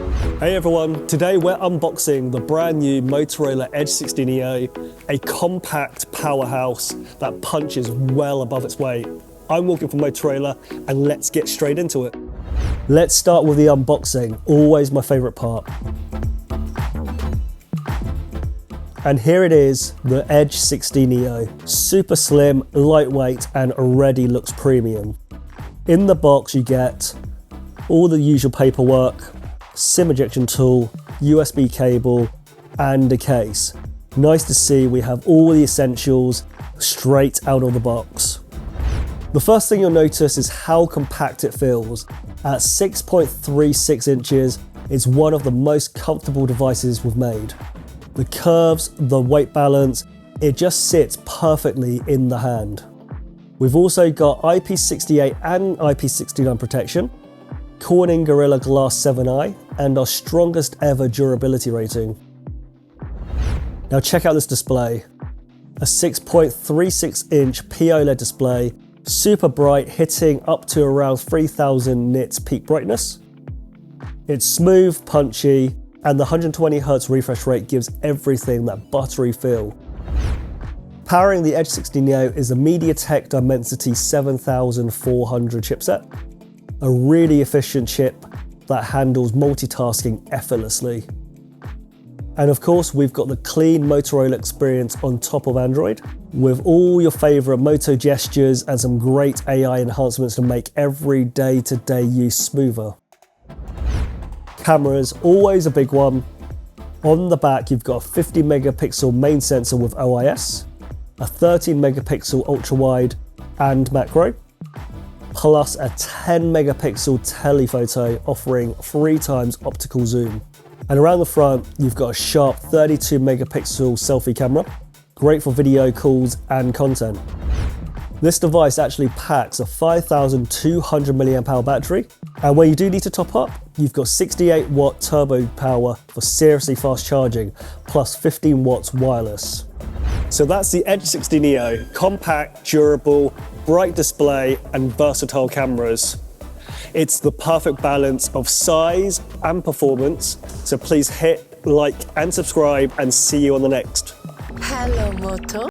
Hey everyone, today we're unboxing the brand new Motorola Edge 16 EO, a compact powerhouse that punches well above its weight. I'm walking from Motorola and let's get straight into it. Let's start with the unboxing, always my favorite part. And here it is, the Edge 16 EO. Super slim, lightweight, and already looks premium. In the box you get all the usual paperwork, SIM ejection tool, USB cable, and a case. Nice to see we have all the essentials straight out of the box. The first thing you'll notice is how compact it feels. At 6.36 inches, it's one of the most comfortable devices we've made. The curves, the weight balance, it just sits perfectly in the hand. We've also got IP68 and IP69 protection, Corning Gorilla Glass 7i, and our strongest ever durability rating. Now check out this display. A 6.36 inch POLED display, super bright, hitting up to around 3000 nits peak brightness. It's smooth, punchy, and the 120Hz refresh rate gives everything that buttery feel. Powering the Edge 16 EO is a MediaTek Dimensity 7400 chipset. A really efficient chip that handles multitasking effortlessly. And of course, we've got the clean Motorola experience on top of Android, with all your favorite Moto gestures and some great AI enhancements to make every day-to-day use smoother. Cameras, always a big one. On the back, you've got a 50 megapixel main sensor with OIS, a 13 megapixel ultra-wide and macro, plus a 10 megapixel telephoto offering 3 times optical zoom. And around the front, you've got a sharp 32 megapixel selfie camera, great for video calls and content. This device actually packs a 5200 mAh battery, and when you do need to top up, you've got 68 watt turbo power for seriously fast charging, plus 15 watts wireless. So that's the Edge 16 EO, compact, durable, bright display, and versatile cameras. It's the perfect balance of size and performance, so please hit like and subscribe and see you on the next. Hello, Moto.